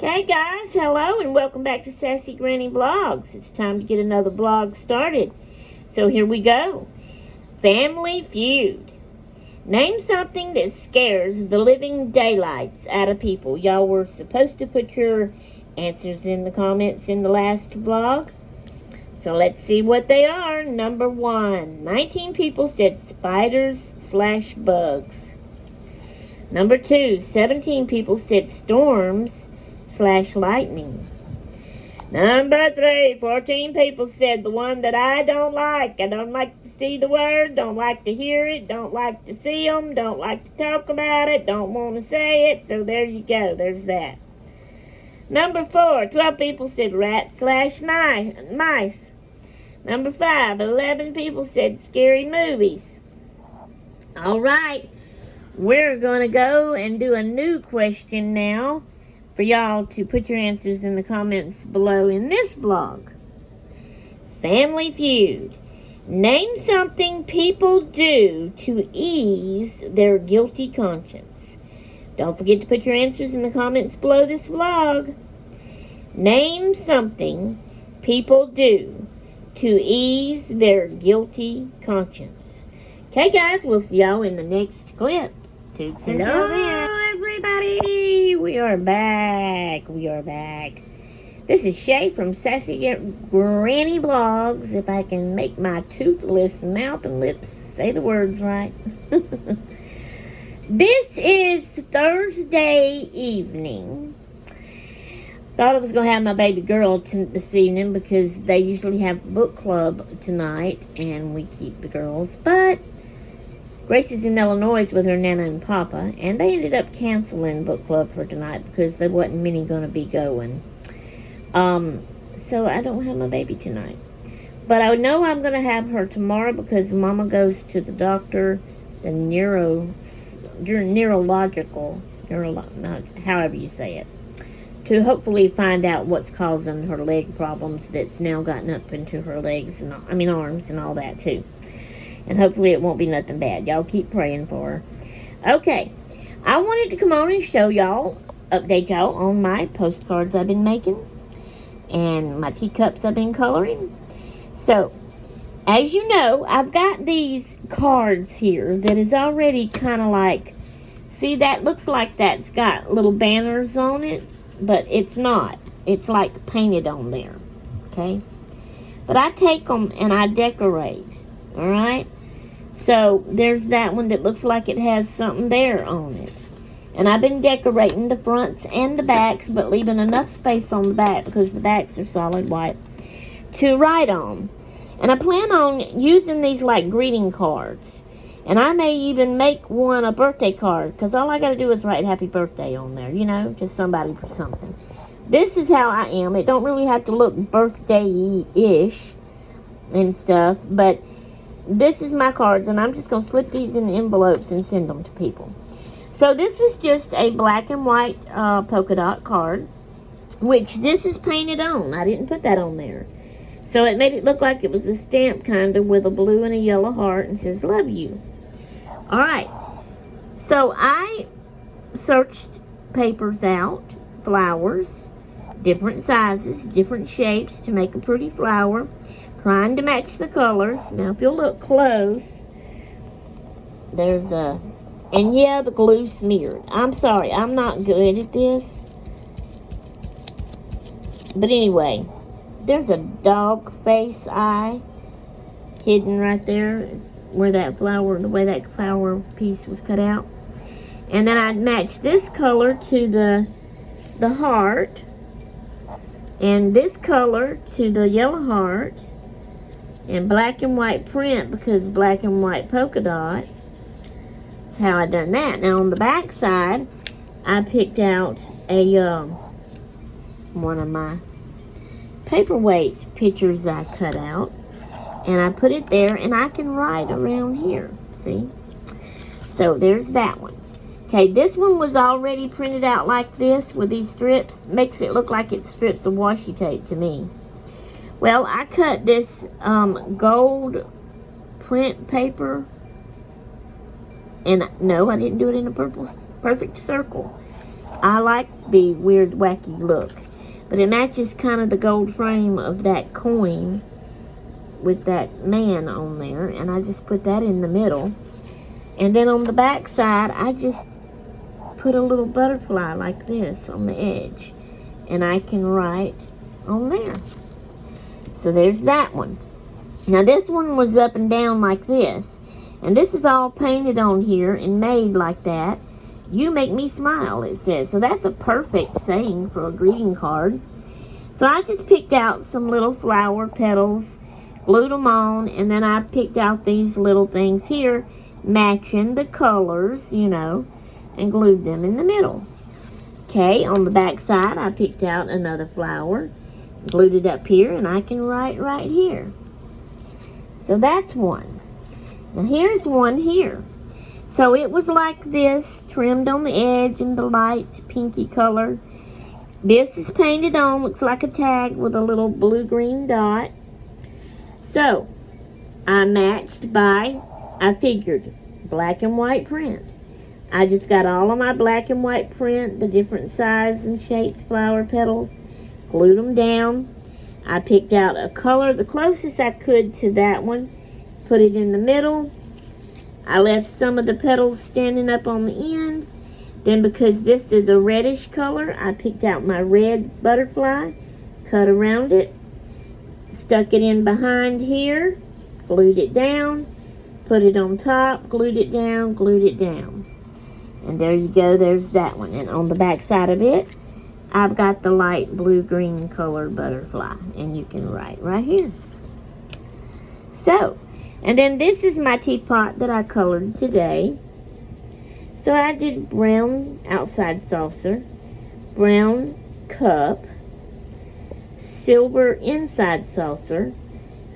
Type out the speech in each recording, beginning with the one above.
Okay guys, hello and welcome back to Sassy Granny Vlogs. It's time to get another vlog started. So here we go. Family Feud. Name something that scares the living daylights out of people. Y'all were supposed to put your answers in the comments in the last vlog. So let's see what they are. Number 1. 19 people said spiders/bugs. Number 2. 17 people said storms/lightning. Number 3, 14 people said the one that I don't like. I don't like to see the word, don't like to hear it, don't like to see them, don't like to talk about it, don't want to say it. So there you go, there's that. Number 4, 12 people said rat/mice. Number 5, 11 people said scary movies. All right, we're going to go and do a new question now for y'all to put your answers in the comments below in this vlog. Family Feud. Name something people do to ease their guilty conscience. Don't forget to put your answers in the comments below this vlog. Name something people do to ease their guilty conscience. Okay guys, we'll see y'all in the next clip. Hello everybody, we are back. This is Shay from Sassy Granny Vlogs, if I can make my toothless mouth and lips say the words right. This is Thursday evening. Thought I was going to have my baby girl this evening because they usually have book club tonight and we keep the girls, but Grace is in Illinois with her Nana and Papa, and they ended up canceling book club for tonight because there wasn't many going to be going. So I don't have my baby tonight. But I know I'm going to have her tomorrow because Mama goes to the doctor, the however you say it, to hopefully find out what's causing her leg problems that's now gotten up into her legs, and arms and all that too. And hopefully it won't be nothing bad. Y'all keep praying for her. Okay. I wanted to come on and show y'all, update y'all on my postcards I've been making. And my teacups I've been coloring. So, as you know, I've got these cards here that is already kind of like, see, that looks like that's got little banners on it. But it's not. It's like painted on there. Okay? But I take them and I decorate. Alright? So, there's that one that looks like it has something there on it. And I've been decorating the fronts and the backs, but leaving enough space on the back because the backs are solid white to write on. And I plan on using these like greeting cards. And I may even make one a birthday card because all I got to do is write happy birthday on there, you know, just somebody for something. This is how I am. It don't really have to look birthday-ish and stuff, but this is my cards, and I'm just going to slip these in envelopes and send them to people. So this was just a black and white polka dot card, which this is painted on. I didn't put that on there. So it made it look like it was a stamp kind of with a blue and a yellow heart and says, love you. Alright. So I searched papers out, flowers, different sizes, different shapes to make a pretty flower. Trying to match the colors. Now, if you'll look close, there's a, and yeah, the glue smeared. I'm sorry, I'm not good at this. But anyway, there's a dog face eye hidden right there. It's where that flower, the way that flower piece was cut out. And then I matched this color to the heart. And this color to the yellow heart. And black and white print because black and white polka dot. That's how I done that. Now on the back side, I picked out a one of my paperweight pictures I cut out. And I put it there and I can write around here. See? So there's that one. Okay, this one was already printed out like this with these strips. Makes it look like it's strips of washi tape to me. Well, I cut this gold print paper, and no, I didn't do it in a perfect circle. I like the weird, wacky look. But it matches kind of the gold frame of that coin with that man on there. And I just put that in the middle. And then on the back side, I just put a little butterfly like this on the edge. And I can write on there. So there's that one. Now this one was up and down like this. And this is all painted on here and made like that. You make me smile, it says. So that's a perfect saying for a greeting card. So I just picked out some little flower petals, glued them on, and then I picked out these little things here, matching the colors, you know, and glued them in the middle. Okay, on the back side, I picked out another flower, glued it up here, and I can write right here. So that's one. Now here's one here. So it was like this, trimmed on the edge in the light pinky color. This is painted on, looks like a tag with a little blue-green dot. So, I matched by, I figured, black and white print. I just got all of my black and white print, the different size and shaped flower petals, glued them down. I picked out a color, the closest I could to that one, put it in the middle. I left some of the petals standing up on the end. Then because this is a reddish color, I picked out my red butterfly, cut around it, stuck it in behind here, glued it down, put it on top, glued it down, glued it down. And there you go, there's that one. And on the back side of it, I've got the light blue-green colored butterfly. And you can write right here. So, and then this is my teapot that I colored today. So I did brown outside saucer, brown cup, silver inside saucer,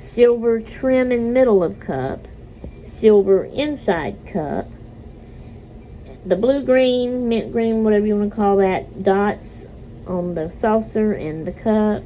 silver trim in middle of cup, silver inside cup, the blue-green, mint green, whatever you want to call that, dots on the saucer and the cup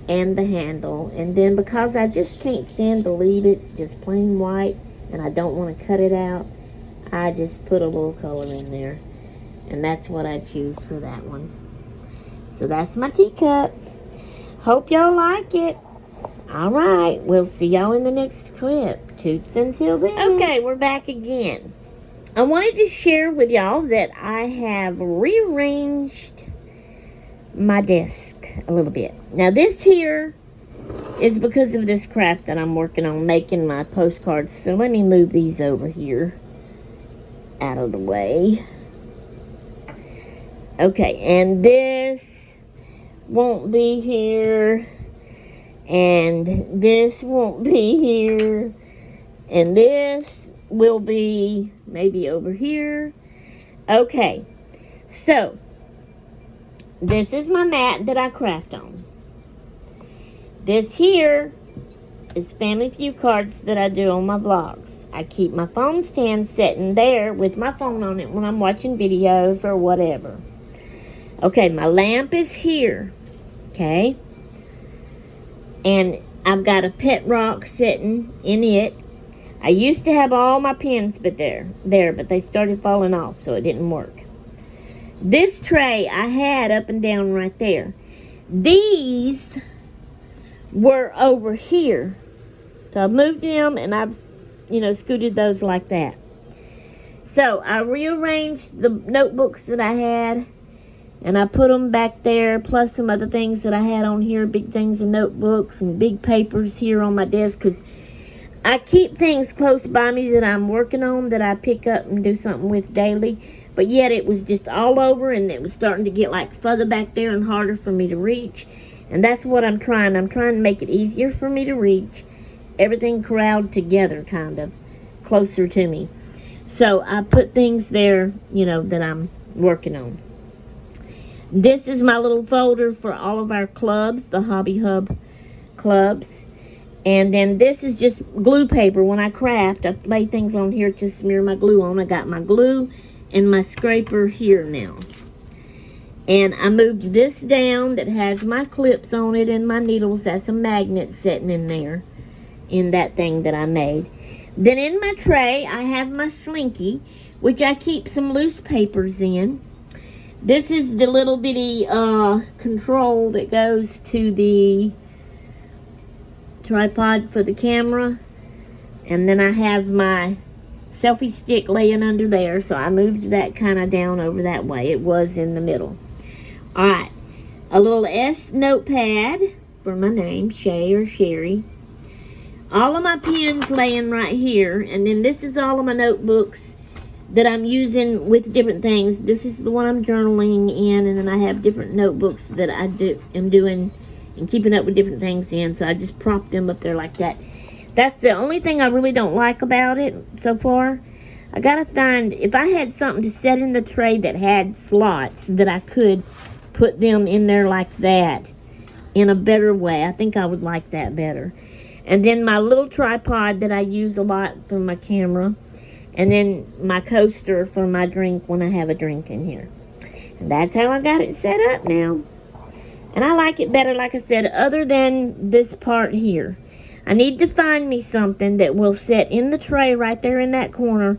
and the handle. And then because I just can't stand to leave it just plain white and I don't want to cut it out, I just put a little color in there. And that's what I choose for that one. So that's my teacup. Hope y'all like it. Alright, we'll see y'all in the next clip. Toots until then. Okay, we're back again. I wanted to share with y'all that I have rearranged my desk a little bit. Now this here is because of this craft that I'm working on making my postcards. So let me move these over here out of the way. Okay, and this won't be here, and this won't be here, and this will be maybe over here. Okay, so this is my mat that I craft on. This here is Family Feud cards that I do on my vlogs. I keep my phone stand sitting there with my phone on it when I'm watching videos or whatever. Okay, my lamp is here. Okay. And I've got a pet rock sitting in it. I used to have all my pens but they started falling off, so it didn't work. This tray I had up and down right there. These were over here. So I moved them and I've, scooted those like that. So I rearranged the notebooks that I had and I put them back there, plus some other things that I had on here, big things and notebooks and big papers here on my desk, because I keep things close by me that I'm working on that I pick up and do something with daily. But yet it was just all over and it was starting to get like further back there and harder for me to reach. And that's what I'm trying. I'm trying to make it easier for me to reach. Everything corralled together, kind of, closer to me. So I put things there, that I'm working on. This is my little folder for all of our clubs, the Hobby Hub clubs. And then this is just glue paper. When I craft, I lay things on here to smear my glue on. I got my glue and my scraper here now. And I moved this down that has my clips on it and my needles. That's a magnet sitting in there, in that thing that I made. Then in my tray, I have my slinky, which I keep some loose papers in. This is the little bitty control that goes to the tripod for the camera. And then I have my selfie stick laying under there, so I moved that kind of down over that way. It was in the middle. Alright, a little S notepad for my name, Shay or Sherry. All of my pens laying right here, and then this is all of my notebooks that I'm using with different things. This is the one I'm journaling in, and then I have different notebooks that I am doing and keeping up with different things in, so I just prop them up there like that. That's the only thing I really don't like about it so far. I gotta find, if I had something to set in the tray that had slots that I could put them in there like that in a better way, I think I would like that better. And then my little tripod that I use a lot for my camera. And then my coaster for my drink when I have a drink in here. And that's how I got it set up now. And I like it better, like I said, other than this part here. I need to find me something that will sit in the tray right there in that corner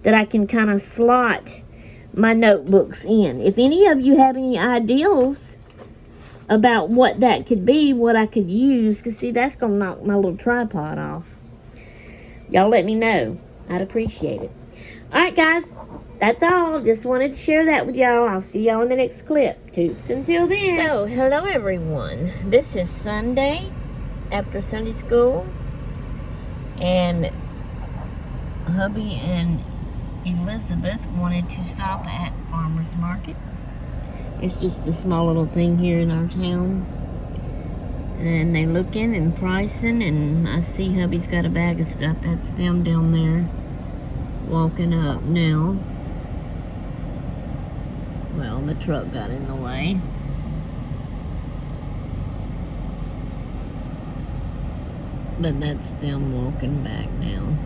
that I can kind of slot my notebooks in. If any of you have any ideas about what that could be, what I could use, because see, that's going to knock my little tripod off. Y'all let me know. I'd appreciate it. Alright guys, that's all. Just wanted to share that with y'all. I'll see y'all in the next clip. Toots until then. So, hello everyone. This is Sunday after Sunday school. And hubby and Elizabeth wanted to stop at Farmer's Market. It's just a small little thing here in our town. And they looking and pricing, and I see hubby's got a bag of stuff. That's them down there walking up now. Well, the truck got in the way. But that's them walking back now.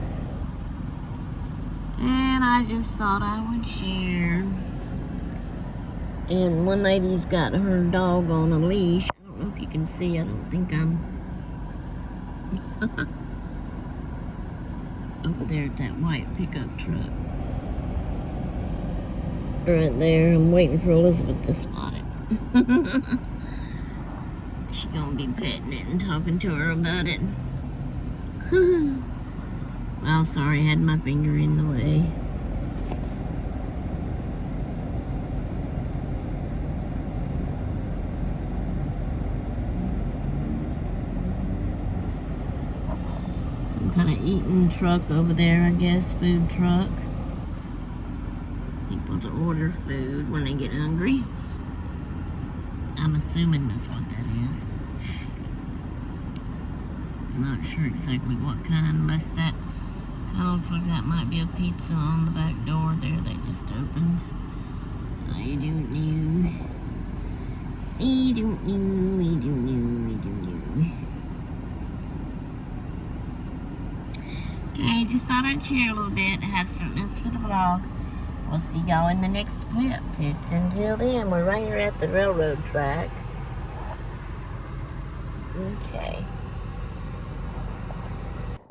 And I just thought I would share. And one lady's got her dog on a leash. I don't know if you can see. I don't think I'm over there at that white pickup truck. Right there. I'm waiting for Elizabeth to spot it. She's gonna be petting it and talking to her about it. Well, sorry, I had my finger in the way. Kind of eating truck over there, I guess, food truck. People to order food when they get hungry. I'm assuming that's what that is. I'm not sure exactly what kind, unless that kind of looks like that might be a pizza on the back door there they just opened. I don't know. I don't know. I don't know. I don't know. Okay, just thought I'd share a little bit, have something else for the vlog. We'll see y'all in the next clip. Toots until then, we're right here at the railroad track. Okay.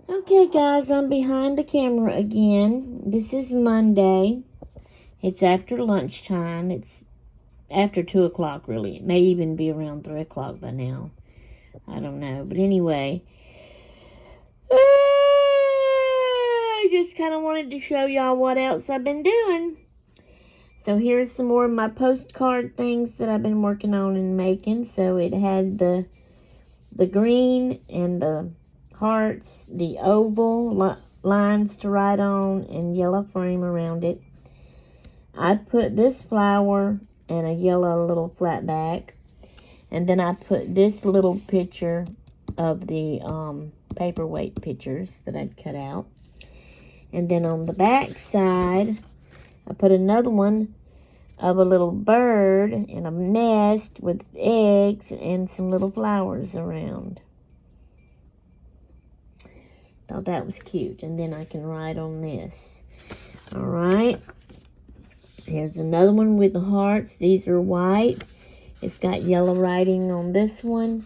Okay guys, I'm behind the camera again. This is Monday. It's after lunchtime. It's after 2 o'clock really. It may even be around 3 o'clock by now. I don't know. But anyway. I just kind of wanted to show y'all what else I've been doing. So here's some more of my postcard things that I've been working on and making. So it had the green and the hearts, the oval lines to write on, and yellow frame around it. I put this flower and a yellow little flat back. And then I put this little picture of the paperweight pictures that I'd cut out. And then on the back side, I put another one of a little bird and a nest with eggs and some little flowers around. Thought that was cute. And then I can write on this. Alright. Here's another one with the hearts. These are white. It's got yellow writing on this one.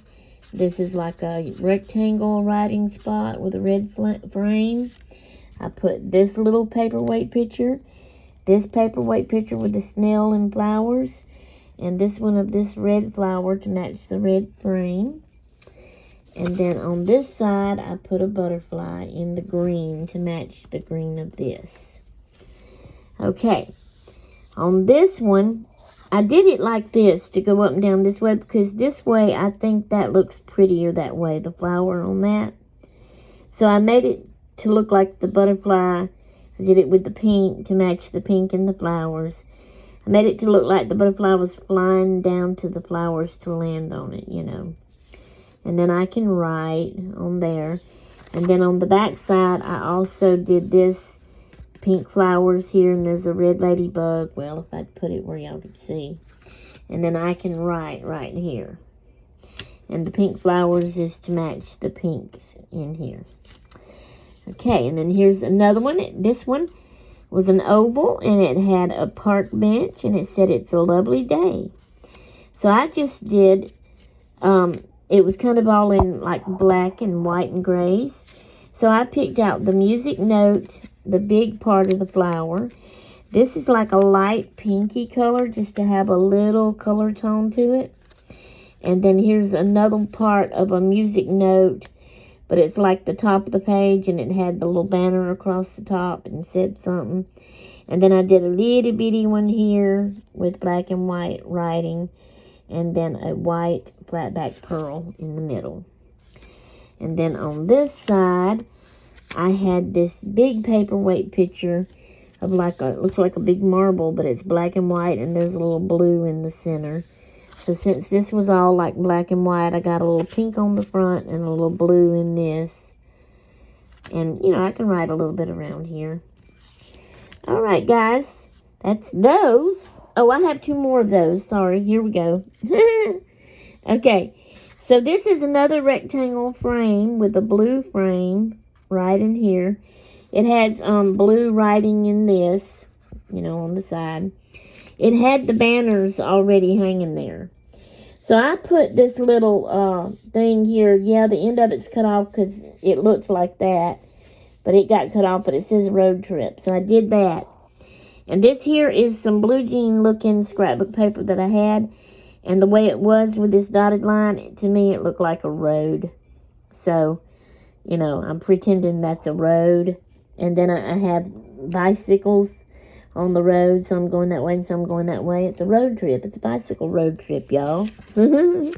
This is like a rectangle writing spot with a red frame. I put this little paperweight picture this paperweight picture with the snail and flowers, and this one of this red flower to match the red frame. And then on this side, I put a butterfly in the green to match the green of this. Okay, on this one, I did it like this to go up and down this way, because this way I think that looks prettier that way, the flower on that. So I made it to look like the butterfly. I did it with the pink to match the pink and the flowers. I made it to look like the butterfly was flying down to the flowers to land on it, you know. And then I can write on there. And then on the back side, I also did this pink flowers here, and there's a red ladybug. Well, if I'd put it where y'all could see. And then I can write right here. And the pink flowers is to match the pinks in here. Okay, and then here's another one. This one was an oval, and it had a park bench, and it said, "It's a lovely day." So I just did, it was kind of all in like black and white and grays. So I picked out the music note, the big part of the flower. This is like a light pinky color, just to have a little color tone to it. And then here's another part of a music note, but it's like the top of the page, and it had the little banner across the top and said something. And then I did a little bitty one here with black and white writing, and then a white flat back pearl in the middle. And then on this side, I had this big paperweight picture of like a, it looks like a big marble, but it's black and white, and there's a little blue in the center. So since this was all like black and white, I got a little pink on the front and a little blue in this. And, you know, I can write a little bit around here. All right, guys. That's those. Oh, I have two more of those. Sorry. Here we go. Okay. So this is another rectangle frame with a blue frame right in here. It has blue writing in this, you know, on the side. It had the banners already hanging there. So I put this little thing here. Yeah, the end of it's cut off because it looked like that. But it got cut off, but it says road trip. So I did that. And this here is some blue jean looking scrapbook paper that I had. And the way it was with this dotted line, to me it looked like a road. So, you know, I'm pretending that's a road. And then I have bicycles on the road, so I'm going that way and so I'm going that way. It's a road trip. It's a bicycle road trip, y'all. And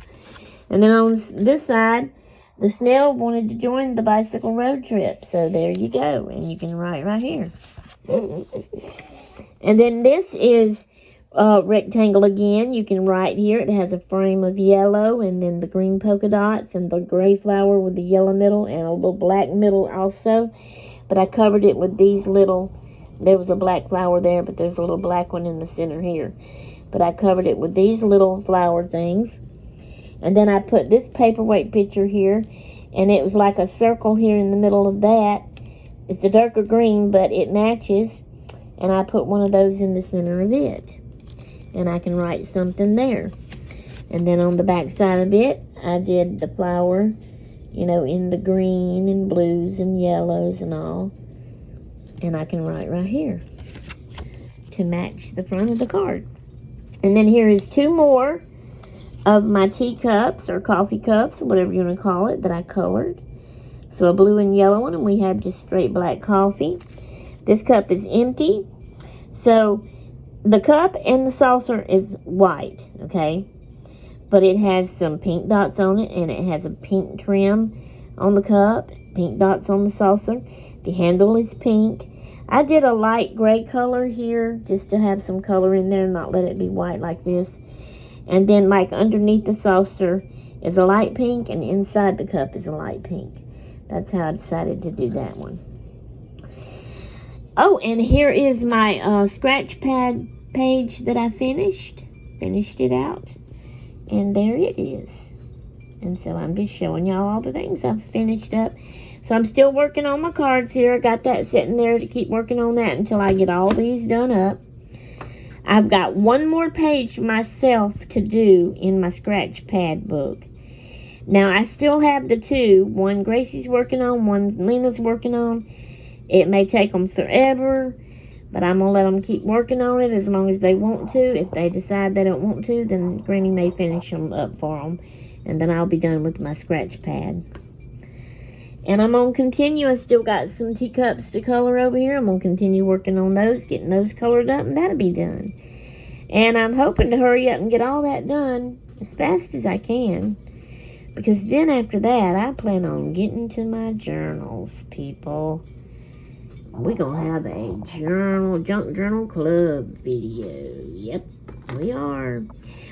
then on this side, the snail wanted to join the bicycle road trip. So there you go. And you can write right here. And then this is rectangle again. You can write here. It has a frame of yellow, and then the green polka dots, and the gray flower with the yellow middle, and a little black middle also. But I covered it with these little... There was a black flower there, but there's a little black one in the center here. But I covered it with these little flower things. And then I put this paperweight picture here. And it was like a circle here in the middle of that. It's a darker green, but it matches. And I put one of those in the center of it. And I can write something there. And then on the back side of it, I did the flower, you know, in the green and blues and yellows and all. And I can write right here to match the front of the card. And then here is two more of my teacups or coffee cups, or whatever you want to call it, that I colored. So a blue and yellow one, and we have just straight black coffee. This cup is empty. So the cup and the saucer is white, okay? But it has some pink dots on it, and it has a pink trim on the cup, pink dots on the saucer. The handle is pink. I did a light gray color here just to have some color in there and not let it be white like this. And then like underneath the saucer is a light pink, and inside the cup is a light pink. That's how I decided to do that one. Oh, and here is my scratch pad page that I finished. Finished it out. And there it is. And so I'm just showing y'all all the things I've finished up. So I'm still working on my cards here. I got that sitting there to keep working on that until I get all these done up. I've got one more page myself to do in my scratch pad book. Now I still have the two. One Gracie's working on, one Lena's working on. It may take them forever, But I'm going to let them keep working on it as long as they want to. If they decide they don't want to, then Granny may finish them up for them. And then I'll be done with my scratch pad. And I'm going to continue. I still got some teacups to color over here. I'm going to continue working on those, getting those colored up, and that'll be done. And I'm hoping to hurry up and get all that done as fast as I can. Because then after that, I plan on getting to my journals, people. We're going to have a junk journal club video. Yep, we are.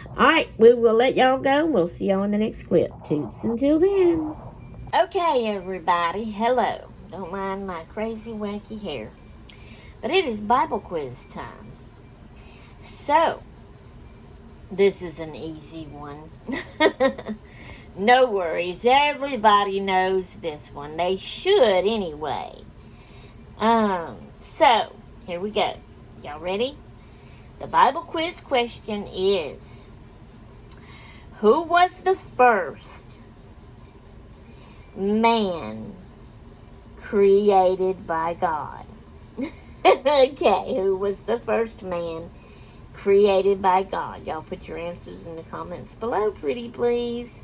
Alright, we will let y'all go. We'll see y'all in the next clip. Toots until then. Okay, everybody. Hello. Don't mind my crazy, wacky hair. But it is Bible quiz time. So, this is an easy one. No worries. Everybody knows this one. They should anyway. So, here we go. Y'all ready? The Bible quiz question is, who was the first man created by God? Okay, who was the first man created by God? Y'all put your answers in the comments below, pretty please.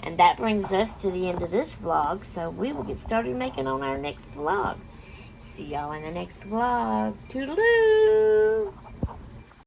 And that brings us to the end of this vlog, so we will get started making on our next vlog. See y'all in the next vlog. Toodaloo!